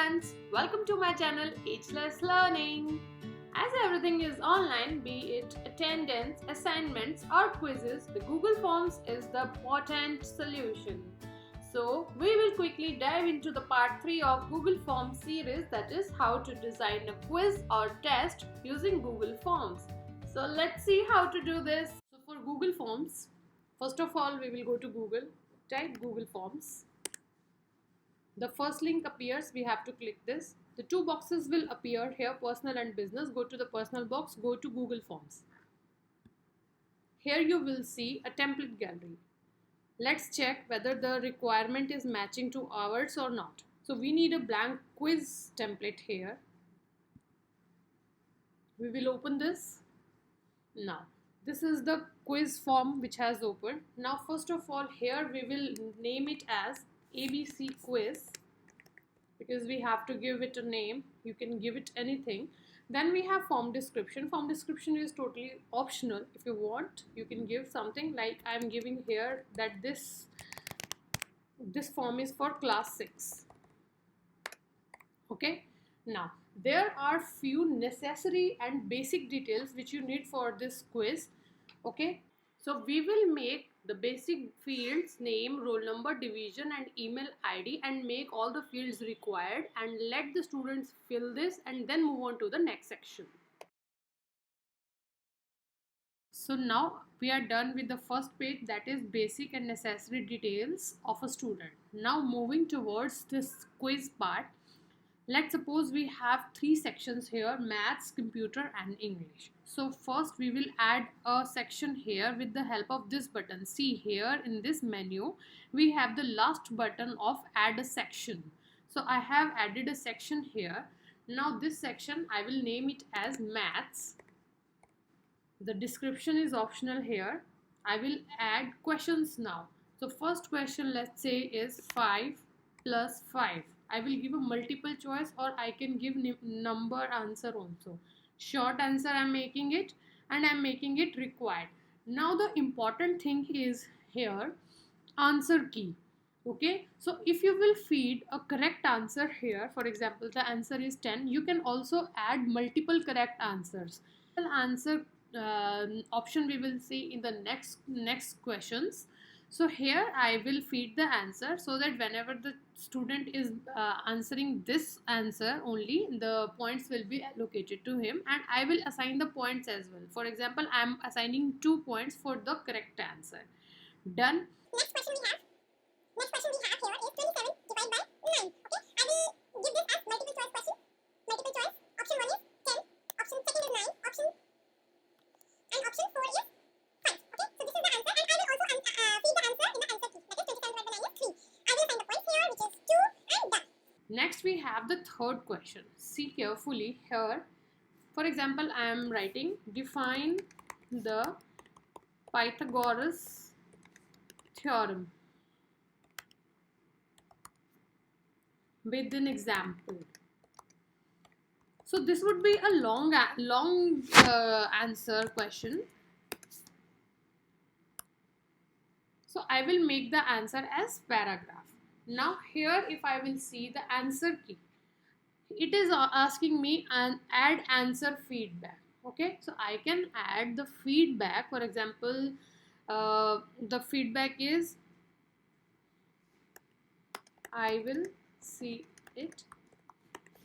friends, welcome to my channel Ageless Learning. As everything is online, be it attendance, assignments or quizzes, the Google Forms is the potent solution. So we will quickly dive into the part 3 of Google Forms series, that is how to design a quiz or test using Google Forms. So let's see how to do this. So for Google Forms, first of all we will go to Google, type Google Forms. The first link appears, we have to click this. The two boxes will appear here, personal and business. Go to the personal box, go to Google Forms. Here you will see a template gallery. Let's check whether the requirement is matching to ours or not. So we need a blank quiz template here. We will open this. Now this is the quiz form which has opened. Now first of all, here we will name it as ABC quiz, because we have to give it a name. You can give it anything. Then we have form description. Form description is totally optional. If you want, you can give something like I am giving here that this form is for class 6. Okay. Now there are few necessary and basic details which you need for this quiz. Okay. So we will make the basic fields name, roll number, division and email ID, and make all the fields required and let the students fill this and then move on to the next section. So now we are done with the first page, that is basic and necessary details of a student. Now moving towards this quiz part. Let's suppose we have 3 sections here: maths, computer and English. So first we will add a section here with the help of this button. See, here in this menu we have the last button of add a section. So I have added a section here. Now this section I will name it as maths. The description is optional here. I will add questions now. So first question, let's say, is 5 plus 5. I will give a multiple choice, or I can give number answer also. Short answer I am making it, and I am making it required. Now the important thing is here, answer key. Okay, so if you will feed a correct answer here, for example the answer is 10, you can also add multiple correct answers. Answer option we will see in the next questions. So here I will feed the answer, so that whenever the student is answering this answer only, the points will be allocated to him, and I will assign the points as well. For example, I am assigning 2 points for the correct answer. Done. Next question we have here is 27 divided by 9. Okay, I will give this as multiple choice question. Multiple choice. Option 1 is 10. Option 2 is 9. Option 4 is 5. Okay, so this is the answer, and I will also feed the answer in the answer key. That is 27 divided by 9 is 3. I will assign the points here, which is 2, and done. Next we have the third question. See carefully here. For example, I am writing define the Pythagoras theorem with an example. So this would be a long answer question. So I will make the answer as paragraph. Now here if I will see the answer key, it is asking me an add answer feedback. Okay, so I can add the feedback. For example, the feedback is I will see it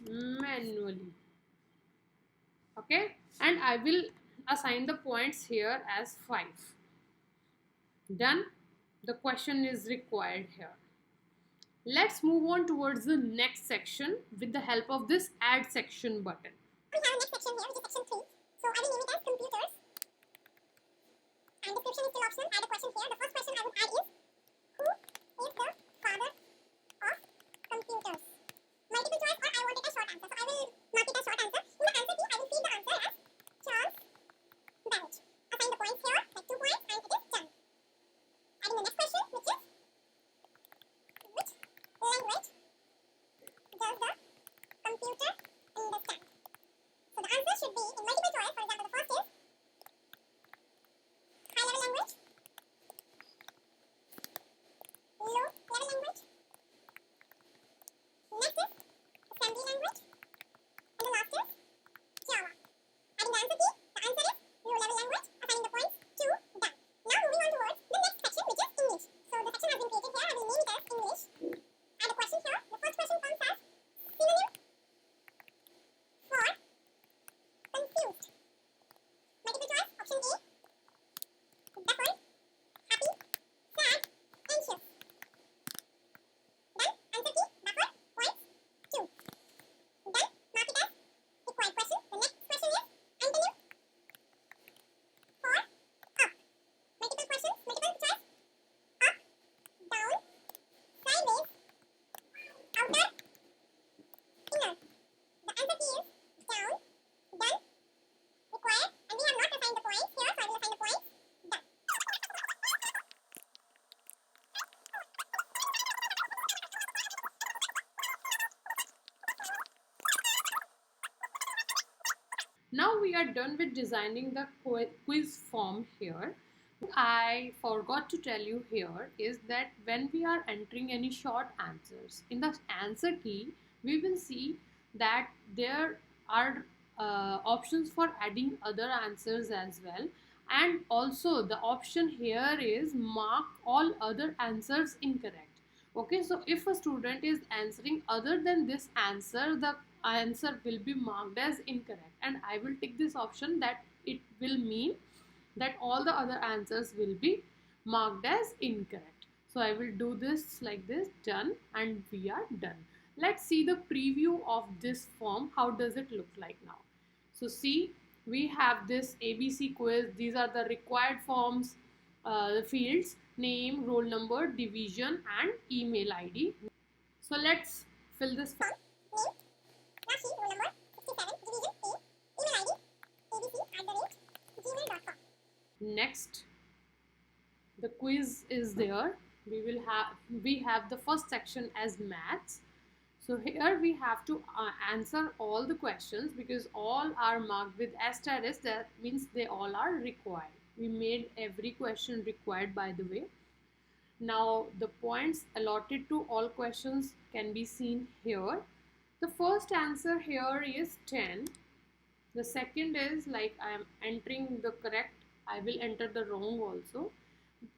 manually. Okay, and I will assign the points here as 5. Done. The question is required here. Let's move on towards the next section with the help of this add section button. We have a next section here, which is section 3. So I will name it as computers. And description is still optional. Add a question here. The first question I would add is, who is the father of computers? Multiple choice, or I want it as short answer. So I will mark it as short answer. In the answer key, I will feed the answer as Charles Babbage. Assign the points here, like 2 points, and it is done. Adding the next question, which is, which language does the computer understand? So the answer should be in multiple choice. For example, the first is high level language, low level language, Now we are done with designing the quiz form here. I forgot to tell you here is that when we are entering any short answers in the answer key, we will see that there are options for adding other answers as well, and also the option here is mark all other answers incorrect. Okay, so if a student is answering other than this answer, the answer will be marked as incorrect, and I will tick this option that it will mean that all the other answers will be marked as incorrect. So I will do this like this, done, and we are done. Let's see the preview of this form. How does it look like now? So see, we have this ABC quiz. These are the required forms, the fields, name, roll number, division, and email ID. So let's fill this form. Next, the quiz is there. We have the first section as maths. So here we have to answer all the questions because all are marked with asterisk. That means they all are required. We made every question required, by the way. Now the points allotted to all questions can be seen here. The first answer here is 10. The second is like I am entering the correct, I will enter the wrong also.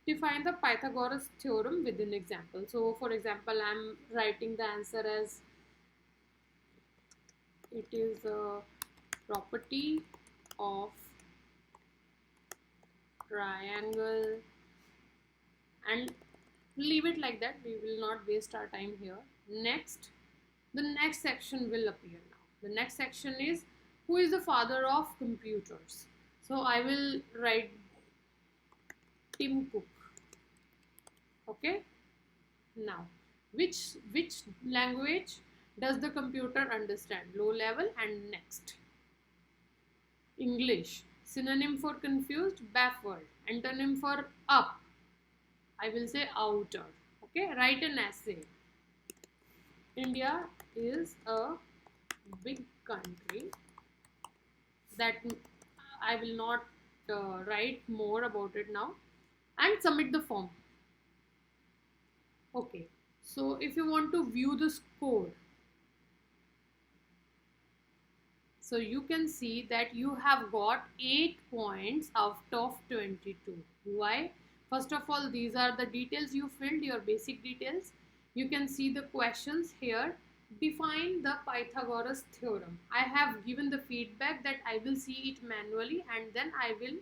Define the Pythagoras theorem with an example. So for example, I am writing the answer as it is a property of triangle, and leave it like that. We will not waste our time here. Next, the next section will appear now. The next section is who is the father of computers. So I will write Tim Cook. Okay. Now, which language does the computer understand? Low level. And next, English. Synonym for confused, baffled. Antonym for up, I will say outer. Okay, write an essay. India is a big country. That I will not write more about it now, and submit the form. Okay, so if you want to view the score, so you can see that you have got 8 points out of 22. Why? First of all, these are the details you filled, your basic details. You can see the questions here. Define the Pythagoras theorem. I have given the feedback that I will see it manually and then I will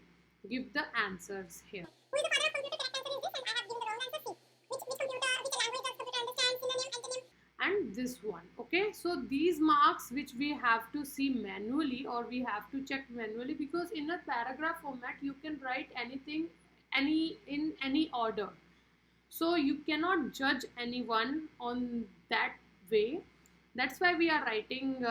give the answers here. Who is the father of computer? Correct answer is this, and I have given the wrong answer. See, which computer, which language does computer understand? Synonym, antonym. And this one. Okay, so these marks which we have to see manually or we have to check manually, because in a paragraph format you can write anything in any order, so you cannot judge anyone on that way. That's why we are writing,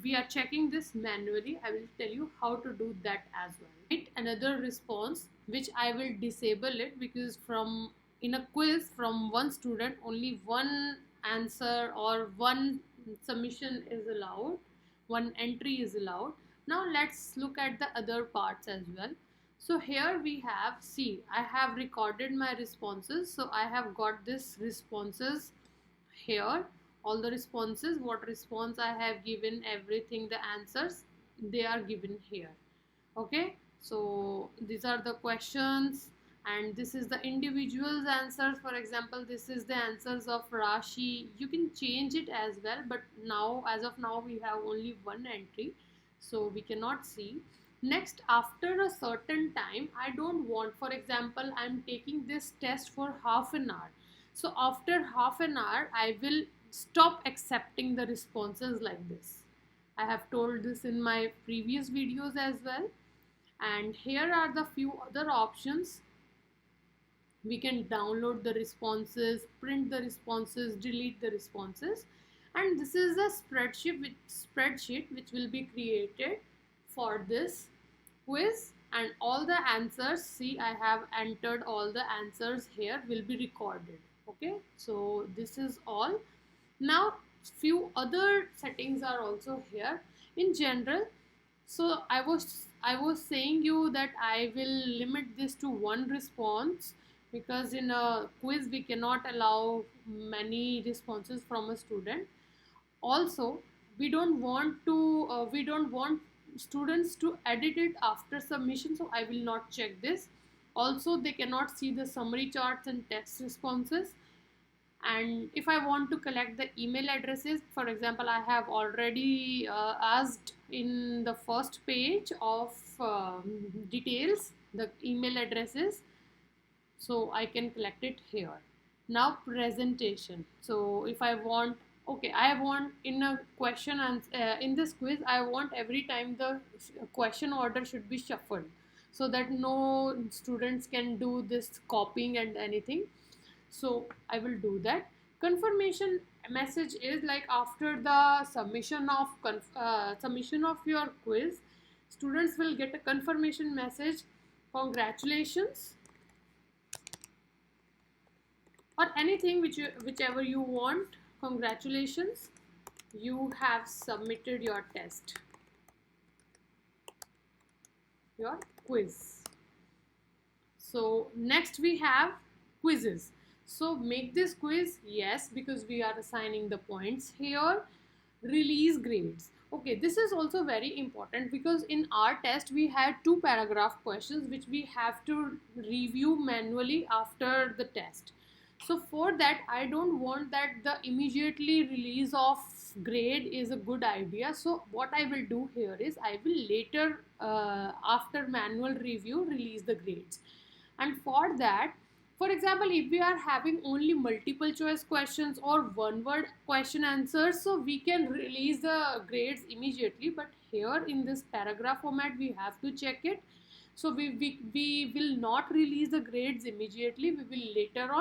we are checking this manually. I will tell you how to do that as well. Write another response, which I will disable it, because from in a quiz from one student only one answer or one submission is allowed, one entry is allowed. Now let's look at the other parts as well. So here we have, see, I have recorded my responses. So I have got this responses here, all the responses, what response I have given, everything, the answers, they are given here. Okay, so these are the questions and this is the individual's answers. For example, this is the answers of Rashi. You can change it as well, but now as of now we have only one entry, so we cannot see. Next, after a certain time, I don't want, for example, I'm taking this test for half an hour. So after half an hour, I will stop accepting the responses like this. I have told this in my previous videos as well. And here are the few other options. We can download the responses, print the responses, delete the responses. And this is a spreadsheet which will be created for this quiz, and all the answers, see, I have entered all the answers here, will be recorded. Okay, so this is all. Now few other settings are also here. In general, So I was saying you that I will limit this to one response, because in a quiz we cannot allow many responses from a student. Also, we don't want students to edit it after submission, so I will not check this. Also, they cannot see the summary charts and text responses. And if I want to collect the email addresses, for example, I have already asked in the first page of details the email addresses, so I can collect it here. Now presentation. So if I want, okay, I want in a question, and in this quiz I want every time the question order should be shuffled, so that no students can do this copying and anything. So I will do that. Confirmation message is like after the submission of your quiz, students will get a confirmation message: congratulations, or anything whichever you want. Congratulations, you have submitted your test, your quiz. So next we have quizzes. So make this quiz, yes, because we are assigning the points here. Release grades. Okay, this is also very important, because in our test we had 2 paragraph questions which we have to review manually after the test. So for that, I don't want that the immediately release of grade is a good idea. So what I will do here is I will later, after manual review, release the grades. And for that, for example, if we are having only multiple choice questions or one word question answers, so we can release the grades immediately. But here in this paragraph format, we have to check it. So we will not release the grades immediately. We will later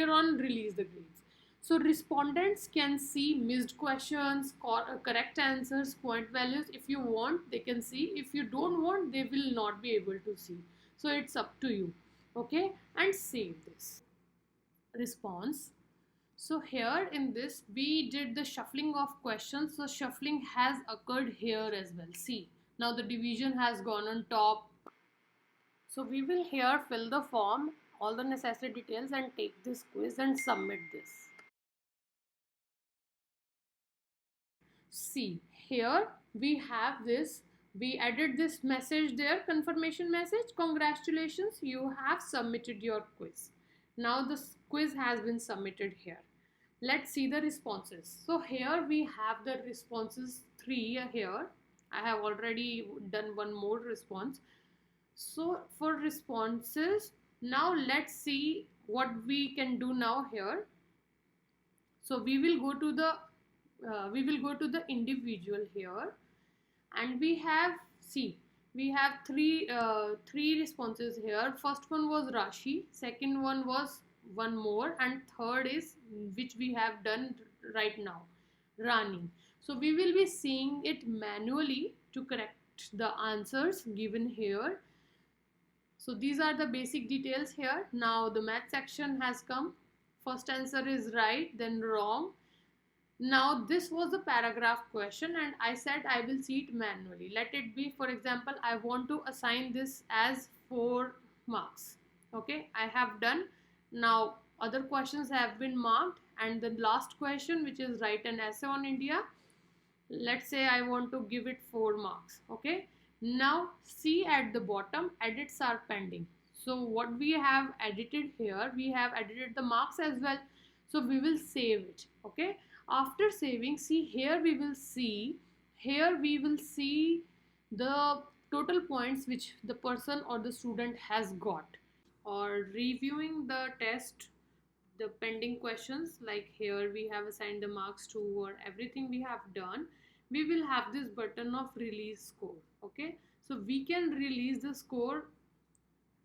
on release the grades. So respondents can see missed questions, correct answers, point values. If you want, they can see. If you don't want, they will not be able to see. So it's up to you. Okay, and save this response. So here in this we did the shuffling of questions. So shuffling has occurred here as well. See, now the division has gone on top. So we will here fill the form, all the necessary details, and take this quiz and submit this. See, here we have this, we added this message there, confirmation message: congratulations, you have submitted your quiz. Now this quiz has been submitted here. Let's see the responses. So here we have the responses 3 here. I have already done one more response. So for responses, now let's see what we can do now here. So we will go to the individual here, and we have, see, we have three responses here. First one was Rashi, second one was one more, and third is which we have done right now, Rani. So we will be seeing it manually to correct the answers given here. So these are the basic details here. Now the math section has come. First answer is right, then wrong. Now this was the paragraph question, and I said I will see it manually. Let it be, for example, I want to assign this as 4 marks. Okay, I have done. Now other questions have been marked, and the last question, which is write an essay on India, let's say I want to give it 4 marks. Okay, now see at the bottom, edits are pending. So what we have edited here, we have edited the marks as well. So we will save it. Okay, after saving, see here we will see, the total points which the person or the student has got. Or reviewing the test, the pending questions, like here we have assigned the marks to, or everything we have done, we will have this button of release score. Okay, so we can release the score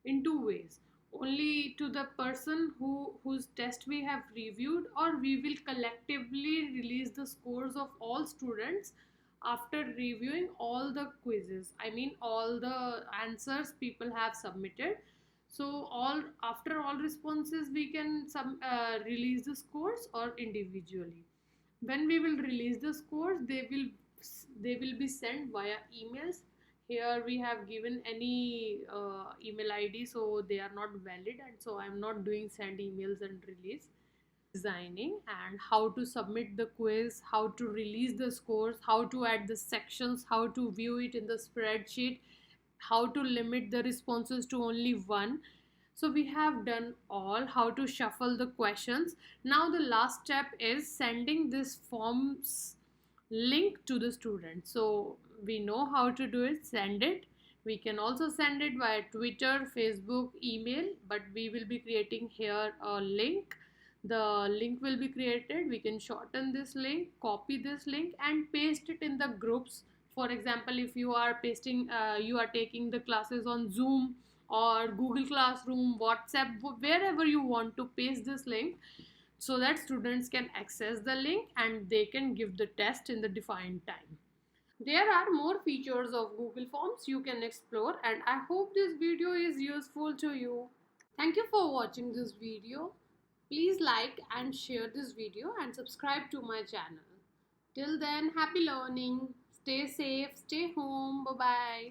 in 2 ways: only to the person whose test we have reviewed, or we will collectively release the scores of all students after reviewing all the quizzes, I mean all the answers people have submitted. So all, after all responses, we can release the scores, or individually. When we will release the scores, they will they will be sent via emails. Here we have given any email ID, so they are not valid, and so I'm not doing send emails and release. Designing and how to submit the quiz, how to release the scores, how to add the sections, how to view it in the spreadsheet, how to limit the responses to only one. So we have done all, how to shuffle the questions. Now the last step is sending this forms link to the student. So we know how to do it, send it. We can also send it via Twitter, Facebook, email, but we will be creating here a link. The link will be created. We can shorten this link, copy this link, and paste it in the groups. For example, if you are pasting, you are taking the classes on Zoom or Google Classroom, WhatsApp, wherever you want to paste this link, so that students can access the link and they can give the test in the defined time. There are more features of Google Forms you can explore, and I hope this video is useful to you. Thank you for watching this video. Please like and share this video and subscribe to my channel. Till then, happy learning. Stay safe, stay home. Bye bye.